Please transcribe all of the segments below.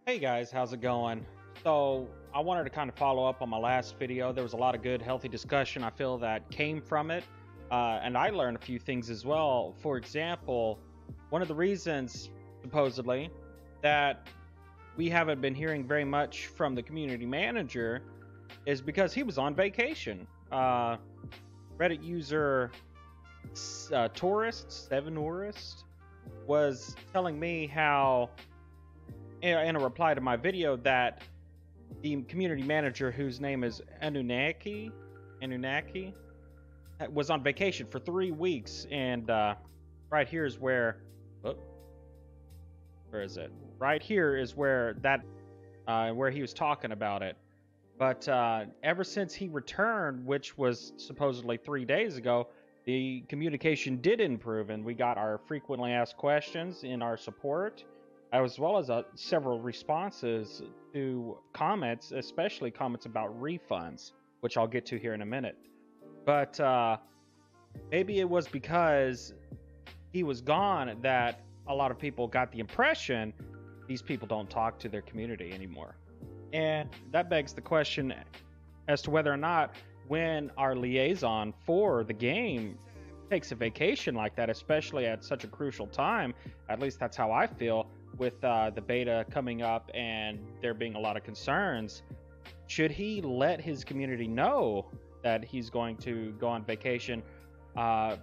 Hey guys, how's it going? So, I wanted to kind of follow up on my last video. There was a lot of good, healthy discussion I feel that came from it. And I learned a few things as well. For example, one of the reasons, supposedly, that we haven't been hearing very much from the community manager is because he was on vacation. Reddit user Tourist, Seven Tourist, was telling me how in a reply to my video that the community manager, whose name is Anunnaki, was on vacation for 3 weeks, and right here is where, oh, where is it? Right here is where where he was talking about it. But ever since he returned, which was supposedly 3 days ago, the communication did improve, and we got our frequently asked questions in our support, as well as several responses to comments, especially comments about refunds, which I'll get to here in a minute. But maybe it was because he was gone that a lot of people got the impression these people don't talk to their community anymore. And that begs the question as to whether or not, when our liaison for the game takes a vacation like that, especially at such a crucial time, at least that's how I feel, with the beta coming up and there being a lot of concerns, should he let his community know that he's going to go on vacation?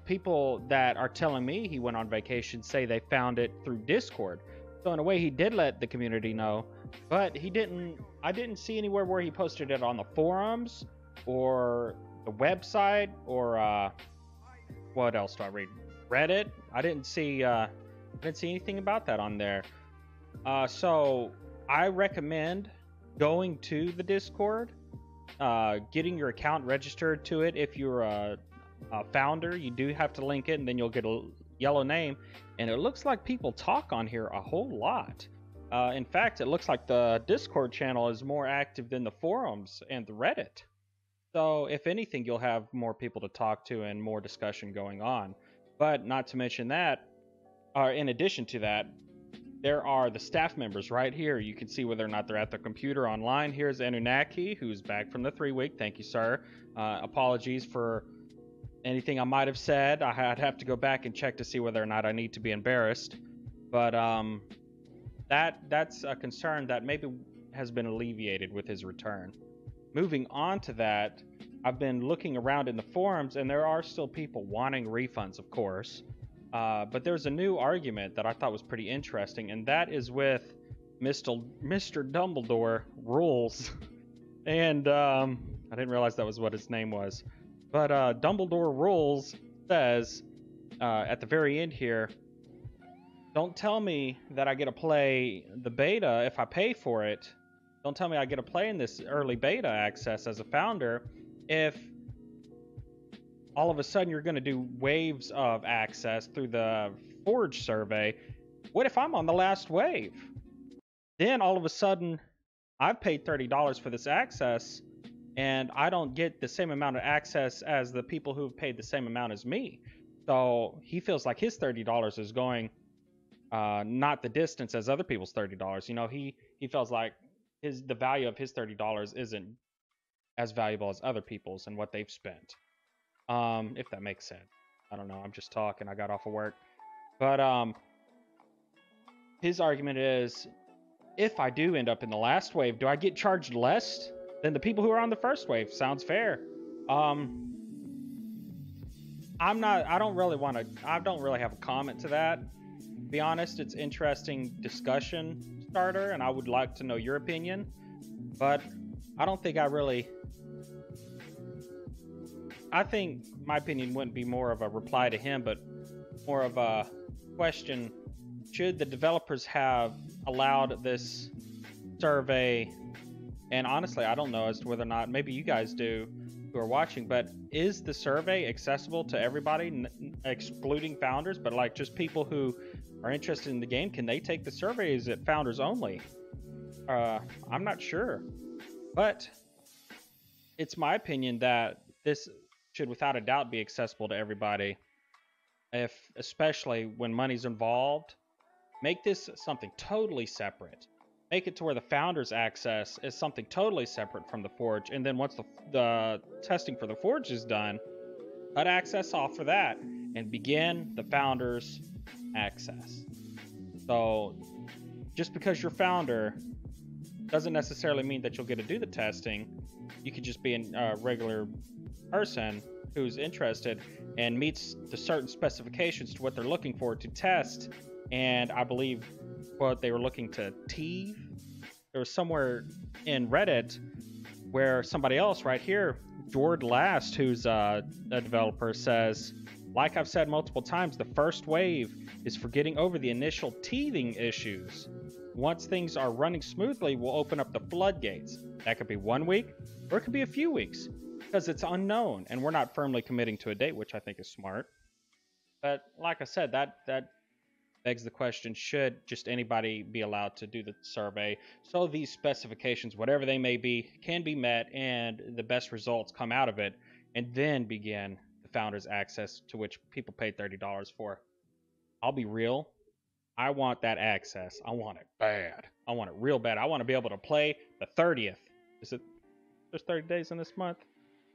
People that are telling me he went on vacation say they found it through Discord. So in a way, he did let the community know, but I didn't see anywhere where he posted it on the forums or the website or what else do I read? Reddit. I didn't see anything about that on there. So I recommend going to the Discord, getting your account registered to it. If you're a founder, you do have to link it, and then you'll get a yellow name. And it looks like people talk on here a whole lot. In fact, it looks like the Discord channel is more active than the forums and the Reddit. So if anything, you'll have more people to talk to and more discussion going on. But not to mention that, in addition to that, there are the staff members right here. You can see whether or not they're at their computer online. Here's Anunnaki, who's back from the 3 week. Thank you, sir. Apologies for anything I might have said. I'd have to go back and check to see whether or not I need to be embarrassed. But that's a concern that maybe has been alleviated with his return. Moving on to that, I've been looking around in the forums, and there are still people wanting refunds, of course. But there's a new argument that I thought was pretty interesting, and that is with Mr. Dumbledore rules. And I didn't realize that was what his name was. But Dumbledore rules says at the very end here, don't tell me that I get to play the beta if I pay for it. Don't tell me I get to play in this early beta access as a founder if all of a sudden you're going to do waves of access through the Forge survey. What if I'm on the last wave? Then all of a sudden I've paid $30 for this access and I don't get the same amount of access as the people who've paid the same amount as me. So he feels like his $30 is going not the distance as other people's $30. You know, he feels like the value of his $30 isn't as valuable as other people's and what they've spent. If that makes sense. I don't know. I'm just talking. I got off of work. But his argument is, if I do end up in the last wave, do I get charged less than the people who are on the first wave? Sounds fair. I don't really have a comment to that. To be honest, it's interesting discussion starter, and I would like to know your opinion. But I don't think I think my opinion wouldn't be more of a reply to him, but more of a question. Should the developers have allowed this survey? And honestly, I don't know as to whether or not, maybe you guys do who are watching, but is the survey accessible to everybody, excluding founders, but like just people who are interested in the game? Can they take the survey? Is it founders only? I'm not sure, but it's my opinion that this should without a doubt be accessible to everybody, especially when money's involved. Make this something totally separate. make it to where the founders access is something totally separate from the forge, and then once the testing for the forge is done, cut access off for that and begin the founders access. So just because you're founder doesn't necessarily mean that you'll get to do the testing. You could just be a regular person who's interested and meets the certain specifications to what they're looking for to test. And I believe what they were looking to tease, there was somewhere in Reddit where somebody else right here, Jord Last, who's a developer, says, like I've said multiple times, the first wave is for getting over the initial teething issues. Once things are running smoothly, we'll open up the floodgates. That could be 1 week, or it could be a few weeks, because it's unknown, and we're not firmly committing to a date, which I think is smart. But like I said, that begs the question, should just anybody be allowed to do the survey so these specifications, whatever they may be, can be met and the best results come out of it, and then begin the founders access to which people paid $30 for. I'll be real. I want that access. I want it bad. I want it real bad. I want to be able to play the 30th. There's 30 days in this month?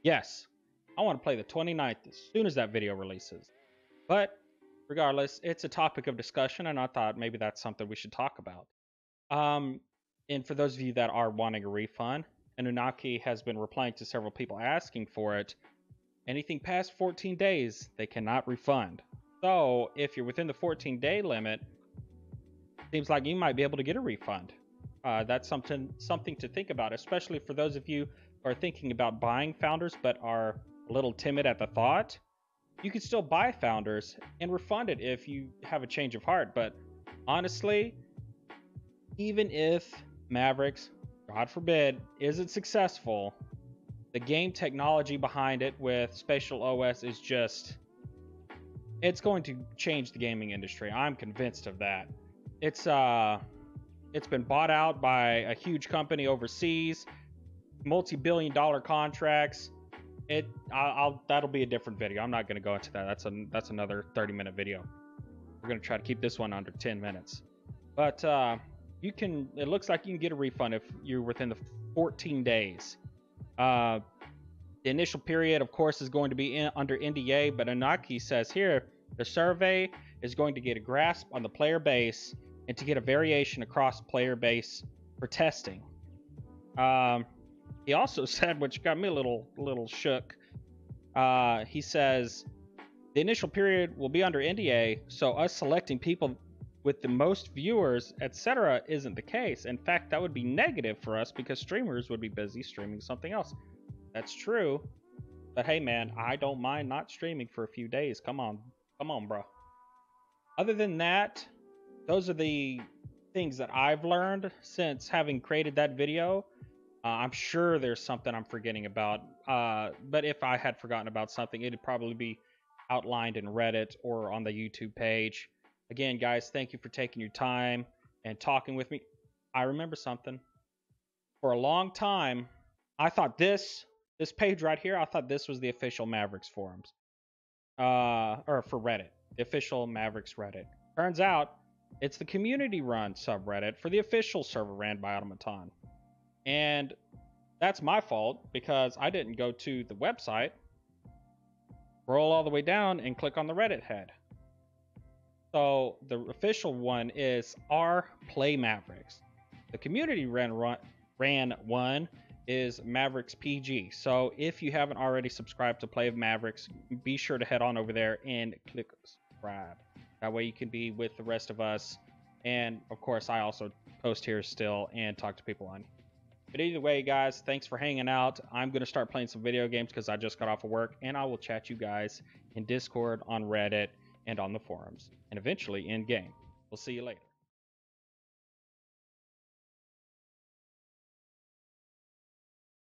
Yes. I want to play the 29th as soon as that video releases. But regardless, it's a topic of discussion, and I thought maybe that's something we should talk about. And for those of you that are wanting a refund, Anunnaki has been replying to several people asking for it. Anything past 14 days, they cannot refund. So if you're within the 14-day limit, seems like you might be able to get a refund. That's something to think about, especially for those of you who are thinking about buying founders but are a little timid at the thought. You can still buy founders and refund it if you have a change of heart. But honestly, even if Mavericks, God forbid, isn't successful, the game technology behind it with Spatial OS is just, it's going to change the gaming industry. I'm convinced of that. It's been bought out by a huge company overseas, multi-billion-dollar contracts. That'll be a different video. I'm not going to go into that. That's another 30-minute video. We're going to try to keep this one under 10 minutes. But it looks like you can get a refund if you're within the 14 days. The initial period, of course, is going to be under NDA, but Anunnaki says here, the survey is going to get a grasp on the player base and to get a variation across player base for testing. He also said, which got me a little shook, he says, the initial period will be under NDA, so us selecting people with the most viewers, etc. isn't the case. In fact, that would be negative for us because streamers would be busy streaming something else. That's true. But hey, man, I don't mind not streaming for a few days. Come on, bro. Other than that, those are the things that I've learned since having created that video. I'm sure there's something I'm forgetting about. But if I had forgotten about something, it'd probably be outlined in Reddit or on the YouTube page. Again, guys, thank you for taking your time and talking with me. I remember something. For a long time, I thought this page right here, I thought this was the official Mavericks forums. Or for Reddit, the official Mavericks Reddit. Turns out, it's the community-run subreddit for the official server ran by Automaton. And that's my fault because I didn't go to the website, scroll all the way down, and click on the Reddit head. So the official one is r Play Mavericks. The community ran one is Mavericks PG. So if you haven't already subscribed to Play of Mavericks, be sure to head on over there and click subscribe. That way you can be with the rest of us. And of course, I also post here still and talk to people on. But either way, guys, thanks for hanging out. I'm going to start playing some video games because I just got off of work. And I will chat you guys in Discord, on Reddit, and on the forums. And eventually in game. We'll see you later.